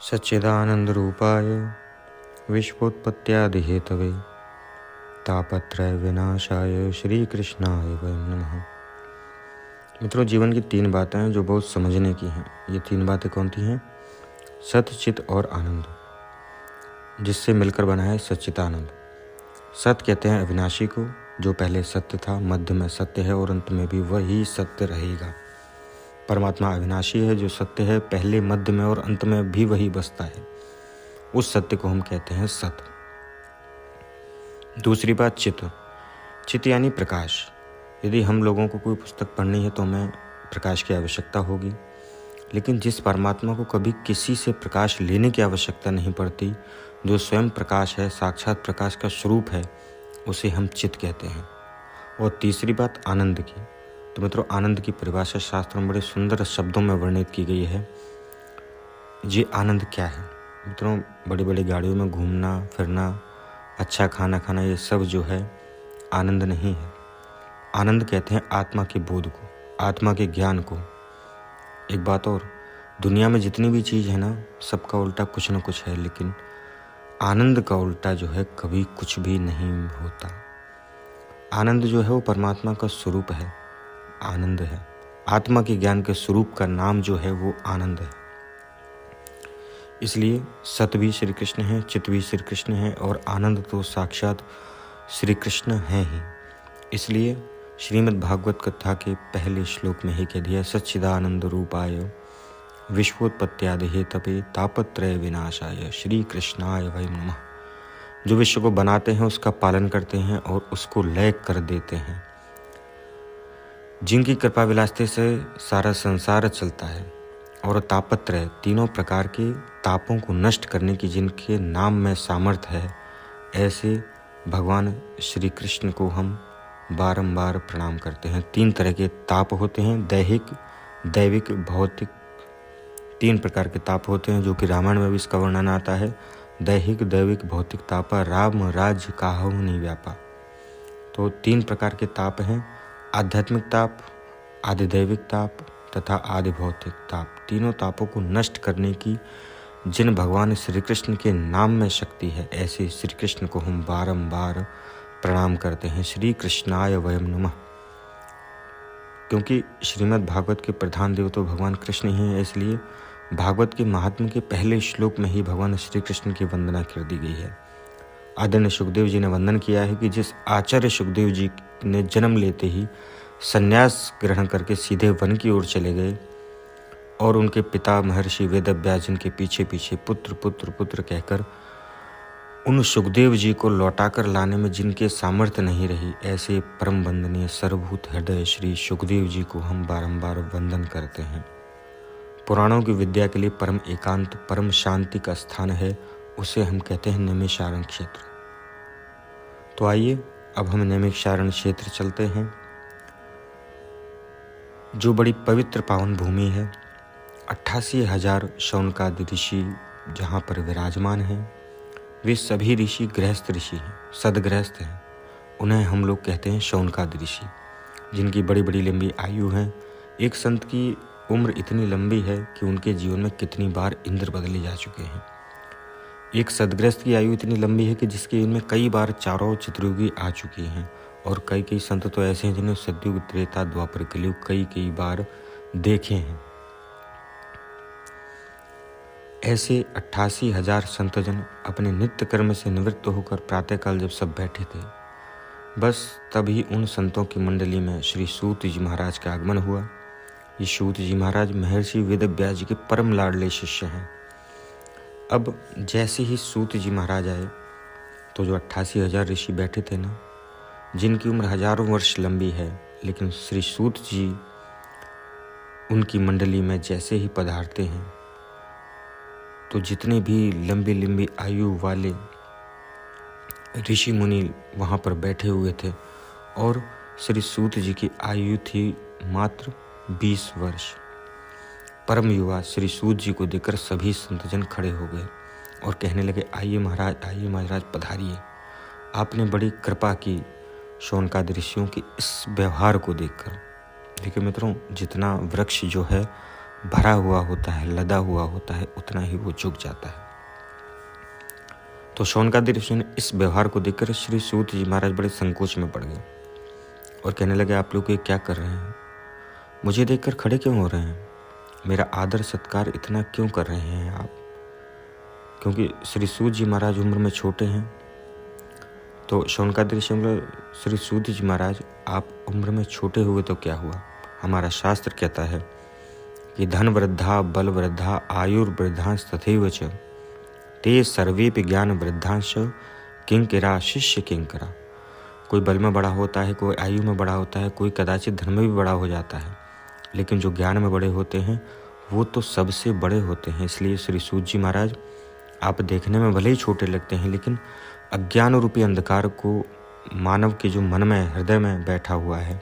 सच्चिदानंदरूपाय विश्वोत्पत्त्यादिहेतवे तापत्रय विनाशाय श्री कृष्णाय वयं नमः। मित्रों, जीवन की 3 बातें हैं जो बहुत समझने की हैं। ये 3 बातें कौन सी हैं? सत्य, चित और आनंद, जिससे मिलकर बना है सच्चिदानंद। सत्य कहते हैं अविनाशी को, जो पहले सत्य था, मध्य में सत्य है और अंत में भी वही सत्य रहेगा। परमात्मा अविनाशी है, जो सत्य है, पहले मध्य में और अंत में भी वही बसता है। उस सत्य को हम कहते हैं सत्य। दूसरी बात चित। चित यानी प्रकाश। यदि हम लोगों को कोई पुस्तक पढ़नी है तो हमें प्रकाश की आवश्यकता होगी, लेकिन जिस परमात्मा को कभी किसी से प्रकाश लेने की आवश्यकता नहीं पड़ती, जो स्वयं प्रकाश है, साक्षात प्रकाश का स्वरूप है, उसे हम चित कहते हैं। और तीसरी बात आनंद की। तो मित्रों, आनंद की परिभाषा शास्त्र में बड़े सुंदर शब्दों में वर्णित की गई है। ये आनंद क्या है? मित्रों, बड़ी बड़ी गाड़ियों में घूमना फिरना, अच्छा खाना खाना, ये सब जो है आनंद नहीं है। आनंद कहते हैं आत्मा के बोध को, आत्मा के ज्ञान को। एक बात और, दुनिया में जितनी भी चीज़ है ना, सबका उल्टा कुछ न कुछ है, लेकिन आनंद का उल्टा जो है कभी कुछ भी नहीं होता। आनंद जो है वो परमात्मा का स्वरूप है, आनंद है। आत्मा के ज्ञान के स्वरूप का नाम जो है वो आनंद है। इसलिए सत्य भी श्री कृष्ण है, चित भी श्री कृष्ण है और आनंद तो साक्षात श्री कृष्ण है ही। इसलिए श्रीमद् भागवत कथा के पहले श्लोक में ही कह दिया, सच्चिदानंद रूपाय विश्वोत्पत्त्यादिहेतवे तापत्रय विनाशाय श्री कृष्णाय वयं नमः। जो विश्व को बनाते हैं, उसका पालन करते हैं और उसको लय कर देते हैं, जिनकी कृपा विलासते से सारा संसार चलता है, और तापत्रय, तीनों प्रकार के तापों को नष्ट करने की जिनके नाम में सामर्थ्य है, ऐसे भगवान श्री कृष्ण को हम बारंबार प्रणाम करते हैं। 3 तरह के ताप होते हैं, दैहिक, दैविक, भौतिक। 3 प्रकार के ताप होते हैं, जो कि रामायण में भी इसका वर्णन आता है। दैहिक, दैविक, भौतिक तापा राम राज्य काहु नहीं व्यापा। तो 3 प्रकार के ताप हैं, आध्यात्मिक ताप, आदिदैविक ताप तथा आदि भौतिक ताप। तीनों तापों को नष्ट करने की जिन भगवान श्री कृष्ण के नाम में शक्ति है, ऐसे श्री कृष्ण को हम बारंबार प्रणाम करते हैं। श्री कृष्णाय वयं नमः। क्योंकि श्रीमद् भागवत के प्रधान देव तो भगवान कृष्ण ही हैं, इसलिए भागवत के महात्म्य के पहले श्लोक में ही भगवान श्री कृष्ण की वंदना कर दी गई है। आदरणीय सुखदेव जी ने वंदन किया है कि जिस आचार्य सुखदेव जी ने जन्म लेते ही संन्यास ग्रहण करके सीधे वन की ओर चले गए, और उनके पिता महर्षि वेदव्यास जिनके पीछे पीछे पुत्र पुत्र पुत्र कहकर उन सुखदेव जी को लौटाकर लाने में जिनके सामर्थ्य नहीं रही, ऐसे परम वंदनीय सर्वभूत हृदय श्री सुखदेव जी को हम बारंबार वंदन करते हैं। पुराणों की विद्या के लिए परम एकांत, परम शांति का स्थान है, उसे हम कहते हैं नैमिषारण्य क्षेत्र। तो आइए अब हम नैमिषारण्य क्षेत्र चलते हैं, जो बड़ी पवित्र पावन भूमि है। 88,000 शौनकादि ऋषि जहाँ पर विराजमान हैं, वे सभी ऋषि गृहस्थ ऋषि हैं, सदगृहस्थ हैं। उन्हें हम लोग कहते हैं शौनकादि ऋषि, जिनकी बड़ी बड़ी लंबी आयु है। एक संत की उम्र इतनी लंबी है कि उनके जीवन में कितनी बार इंद्र बदले जा चुके हैं। एक सदगृहस्थ की आयु इतनी लंबी है कि जिसके इनमें कई बार चारों चतुर्युगी आ चुकी हैं, और कई कई संत तो ऐसे हैं जिन्हें सतयुग, त्रेता, द्वापर, कलयुग कई बार देखे हैं। ऐसे 88,000 संतजन अपने नित्य कर्म से निवृत्त होकर प्रातःकाल जब सब बैठे थे, बस तभी उन संतों की मंडली में श्री सूत जी महाराज का आगमन हुआ। ये सूत जी महाराज महर्षि वेदव्यास जी के परम लाडले शिष्य हैं। अब जैसे ही सूत जी महाराज आए, तो जो 88,000 ऋषि बैठे थे ना, जिनकी उम्र हजारों वर्ष लंबी है, लेकिन श्री सूत जी उनकी मंडली में जैसे ही पधारते हैं, तो जितने भी लंबी लंबी आयु वाले ऋषि मुनि वहाँ पर बैठे हुए थे, और श्री सूत जी की आयु थी मात्र 20 वर्ष। परम युवा श्री सूत जी को देखकर सभी संतजन खड़े हो गए और कहने लगे, आइए महाराज पधारिए। आपने बड़ी कृपा की शौनकादि ऋषियों के इस व्यवहार को देखकर। देखिए मित्रों, जितना वृक्ष जो है भरा हुआ होता है, लदा हुआ होता है, उतना ही वो झुक जाता है। तो शौनकादि ऋषि ने इस व्यवहार को देखकर श्री सूत जी महाराज बड़े संकोच में पड़ गए और कहने लगे, आप लोग ये क्या कर रहे हैं? मुझे देखकर खड़े क्यों हो रहे हैं? मेरा आदर सत्कार इतना क्यों कर रहे हैं आप? क्योंकि श्री सूत जी महाराज उम्र में छोटे हैं। तो शौनकादि ऋषि बोले, श्री सूत जी महाराज, आप उम्र में छोटे हुए तो क्या हुआ? हमारा शास्त्र कहता है कि धन वृद्धा, बल वृद्धा, आयुर्वृद्धांश तथैव च ते सर्वेपि ज्ञान वृद्धांश किंकरा शिष्य किंकरा। कोई बल में बड़ा होता है, कोई आयु में बड़ा होता है, कोई कदाचित धन में भी बड़ा हो जाता है, लेकिन जो ज्ञान में बड़े होते हैं वो तो सबसे बड़े होते हैं। इसलिए श्री सूत जी महाराज, आप देखने में भले ही छोटे लगते हैं, लेकिन अज्ञान रूपी अंधकार को मानव के जो मन में, हृदय में बैठा हुआ है,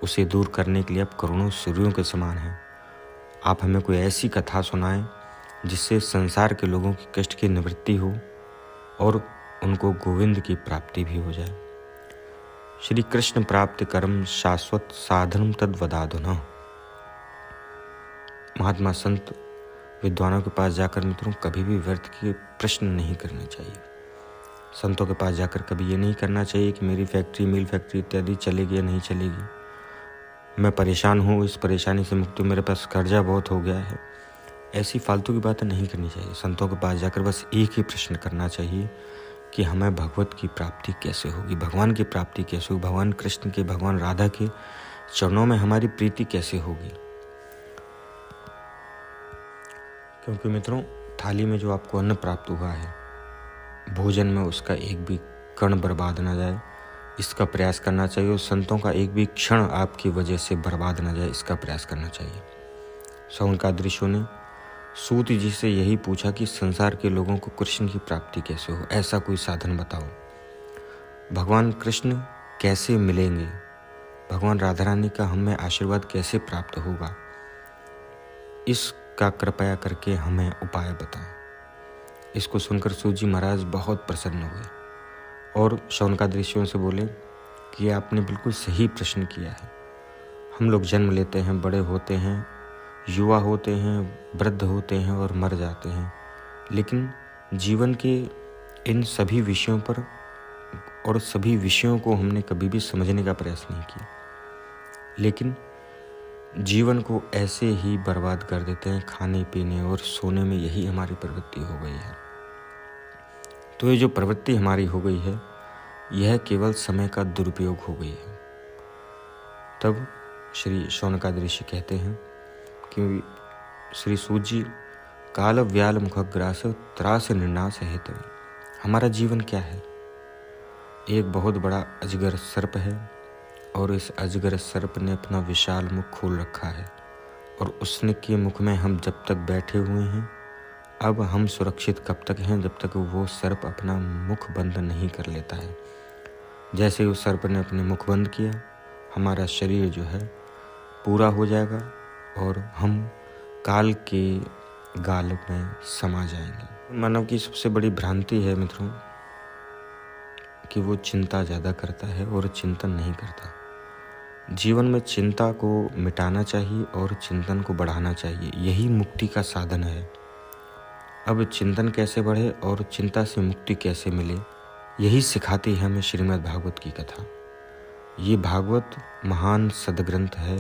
उसे दूर करने के लिए आप करोड़ों सूर्यों के समान हैं। आप हमें कोई ऐसी कथा सुनाएं जिससे संसार के लोगों की कष्ट की निवृत्ति हो और उनको गोविंद की प्राप्ति भी हो जाए। श्री कृष्ण प्राप्ति कर्म शाश्वत साधनम तद वदाधुना। महात्मा संत विद्वानों के पास जाकर मित्रों कभी भी व्यर्थ के प्रश्न नहीं करने चाहिए। संतों के पास जाकर कभी ये नहीं करना चाहिए कि मेरी फैक्ट्री, मिल फैक्ट्री इत्यादि चलेगी या नहीं चलेगी, मैं परेशान हूँ, इस परेशानी से मुक्ति, मेरे पास कर्जा बहुत हो गया है। ऐसी फालतू की बातें नहीं करनी चाहिए। संतों के पास जाकर बस एक ही प्रश्न करना चाहिए कि हमें भगवत की प्राप्ति कैसे होगी, भगवान की प्राप्ति कैसे होगी, भगवान कृष्ण के, भगवान राधा के चरणों में हमारी प्रीति कैसे होगी। क्योंकि मित्रों, थाली में जो आपको अन्न प्राप्त हुआ है, भोजन में उसका एक भी कण बर्बाद ना जाए, इसका प्रयास करना चाहिए। और संतों का एक भी क्षण आपकी वजह से बर्बाद ना जाए, इसका प्रयास करना चाहिए। शौनकादि ऋषियों ने सूत जी से यही पूछा कि संसार के लोगों को कृष्ण की प्राप्ति कैसे हो, ऐसा कोई साधन बताओ। भगवान कृष्ण कैसे मिलेंगे, भगवान राधा रानी का हमें आशीर्वाद कैसे प्राप्त होगा, इसका कृपया करके हमें उपाय बताएं। इसको सुनकर सूत जी महाराज बहुत प्रसन्न हुए और शौनकादि ऋषियों से बोले कि आपने बिल्कुल सही प्रश्न किया है। हम लोग जन्म लेते हैं, बड़े होते हैं, युवा होते हैं, वृद्ध होते हैं और मर जाते हैं, लेकिन जीवन के इन सभी विषयों पर और सभी विषयों को हमने कभी भी समझने का प्रयास नहीं किया, लेकिन जीवन को ऐसे ही बर्बाद कर देते हैं। खाने पीने और सोने में यही हमारी प्रवृत्ति हो गई है। तो ये जो प्रवृत्ति हमारी हो गई है, यह केवल समय का दुरुपयोग हो गई है। तब श्री शौनकादि ऋषि कहते हैं कि श्री सूत जी, काल व्याल मुखग्रास त्रास निर्नाश हेतु। हमारा जीवन क्या है? एक बहुत बड़ा अजगर सर्प है और इस अजगर सर्प ने अपना विशाल मुख खोल रखा है और उसने के मुख में हम जब तक बैठे हुए हैं, अब हम सुरक्षित कब तक हैं? जब तक वो सर्प अपना मुख बंद नहीं कर लेता है। जैसे ही उस सर्प ने अपने मुख बंद किया, हमारा शरीर जो है पूरा हो जाएगा और हम काल के गाल में समा जाएंगे। मानव की सबसे बड़ी भ्रांति है मित्रों कि वो चिंता ज़्यादा करता है और चिंतन नहीं करता। जीवन में चिंता को मिटाना चाहिए और चिंतन को बढ़ाना चाहिए, यही मुक्ति का साधन है। अब चिंतन कैसे बढ़े और चिंता से मुक्ति कैसे मिले, यही सिखाती है हमें श्रीमद् भागवत की कथा। ये भागवत महान सदग्रंथ है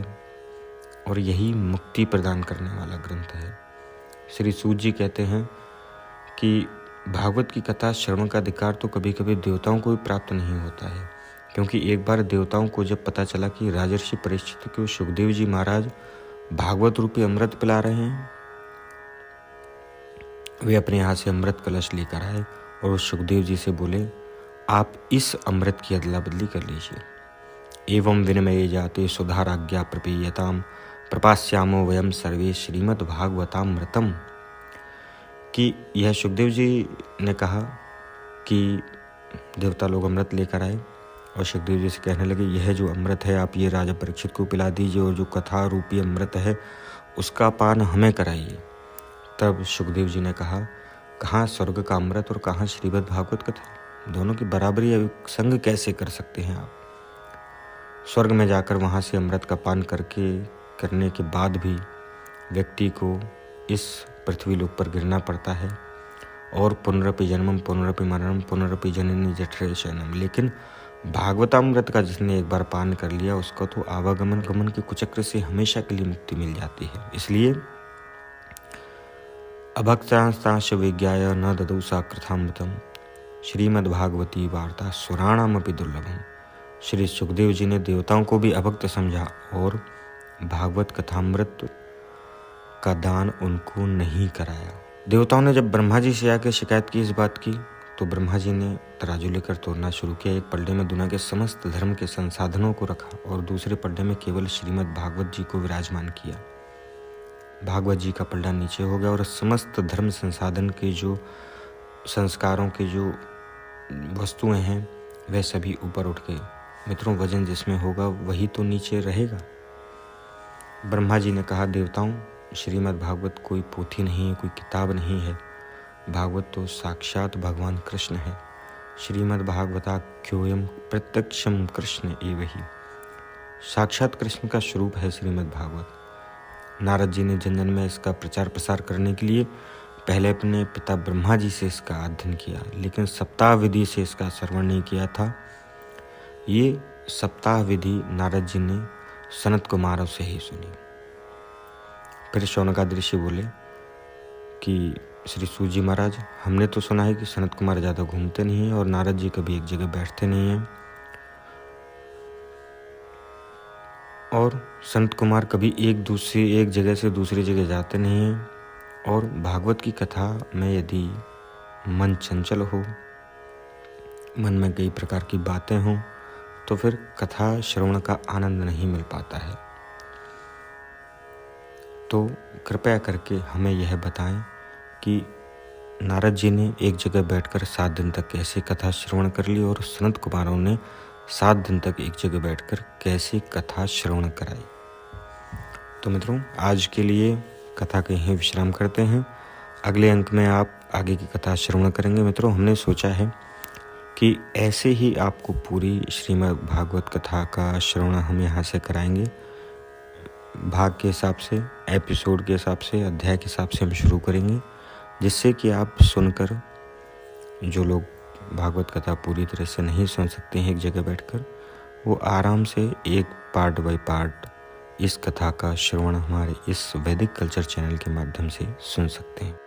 और यही मुक्ति प्रदान करने वाला ग्रंथ है। श्री सूत जी कहते हैं कि भागवत की कथा श्रवण का अधिकार तो कभी कभी देवताओं को भी प्राप्त नहीं होता है, क्योंकि एक बार देवताओं को जब पता चला कि राजर्षि परीक्षित को सुखदेव जी महाराज भागवत रूपी अमृत पिला रहे हैं, वे अपने यहाँ से अमृत कलश लेकर आए और सुखदेव जी से बोले, आप इस अमृत की अदला बदली कर लीजिए। एवं विनिमये जाते सुधाराज्ञा प्रपीयताम प्रपास्यामो वयम सर्वे श्रीमद् भागवतामृतम। कि यह सुखदेव जी ने कहा कि देवता लोग अमृत लेकर आए और सुखदेव जी से कहने लगे, यह जो अमृत है आप ये राजा परीक्षित को पिला दीजिए और जो कथा रूपी अमृत है उसका पान हमें कराइए। तब सुखदेव जी ने कहा, कहाँ स्वर्ग का अमृत और कहाँ श्रीमद् भागवत कथा, दोनों की बराबरी संग कैसे कर सकते हैं आप? स्वर्ग में जाकर वहाँ से अमृत का पान करने के बाद भी व्यक्ति को इस पृथ्वी लोक पर गिरना पड़ता है और पुनरपि जन्मम पुनरपि मरणम पुनरपि जननी जठरे शयनम। लेकिन भागवतामृत का जिसने एक बार पान कर लिया उसको तो आवागमन गमन के कुचक्र से हमेशा के लिए मुक्ति मिल जाती है। इसलिए अभक्तांश विज्ञाय न ददौ सा कृथामृतम श्रीमद्भागवती वार्ता सुराणामपि दुर्लभम। श्री सुखदेव जी ने देवताओं को भी अभक्त समझा और भागवत कथामृत का दान उनको नहीं कराया। देवताओं ने जब ब्रह्मा जी से आकर शिकायत की इस बात की तो ब्रह्मा जी ने तराजू लेकर तोड़ना शुरू किया। एक पल्ले में दुनिया के समस्त धर्म के संसाधनों को रखा और दूसरे पल्ले में केवल श्रीमद् भागवत जी को विराजमान किया। भागवत जी का पल्ला नीचे हो गया और समस्त धर्म संसाधन के जो संस्कारों के जो वस्तुएं हैं वह सभी ऊपर उठ गए। मित्रों, वजन जिसमें होगा वही तो नीचे रहेगा। ब्रह्मा जी ने कहा, देवताओं, श्रीमद् भागवत कोई पोथी नहीं है, कोई किताब नहीं है। भागवत तो साक्षात भगवान कृष्ण है। श्रीमद् भागवताख्योऽयं प्रत्यक्षम कृष्ण एव ही। साक्षात कृष्ण का स्वरूप है श्रीमद् भागवत। नारद जी ने जन जन में इसका प्रचार प्रसार करने के लिए पहले अपने पिता ब्रह्मा जी से इसका अध्ययन किया, लेकिन सप्ताह विधि से इसका श्रवण नहीं किया था। ये सप्ताह विधि नारद जी ने सनत कुमारों से ही सुनी। फिर शौनकादि ऋषि बोले कि श्री सूत जी महाराज, हमने तो सुना है कि सनत कुमार ज़्यादा घूमते नहीं हैं और नारद जी कभी एक जगह बैठते नहीं हैं और संत कुमार कभी एक जगह से दूसरी जगह जाते नहीं हैं। और भागवत की कथा में यदि मन चंचल हो, मन में कई प्रकार की बातें हों, तो फिर कथा श्रवण का आनंद नहीं मिल पाता है। तो कृपया करके हमें यह बताएं कि नारद जी ने एक जगह बैठकर 7 दिन तक कैसे कथा श्रवण कर ली और सनत कुमारों ने 7 दिन तक एक जगह बैठकर कैसे कथा श्रवण कराई। तो मित्रों, आज के लिए कथा के यहीं विश्राम करते हैं। अगले अंक में आप आगे की कथा श्रवण करेंगे। मित्रों, हमने सोचा है कि ऐसे ही आपको पूरी श्रीमद् भागवत कथा का श्रवण हम यहाँ से कराएंगे। भाग के हिसाब से, एपिसोड के हिसाब से, अध्याय के हिसाब से हम शुरू करेंगे, जिससे कि आप सुनकर, जो लोग भागवत कथा पूरी तरह से नहीं सुन सकते हैं एक जगह बैठकर, वो आराम से एक पार्ट बाय पार्ट इस कथा का श्रवण हमारे इस वैदिक कल्चर चैनल के माध्यम से सुन सकते हैं।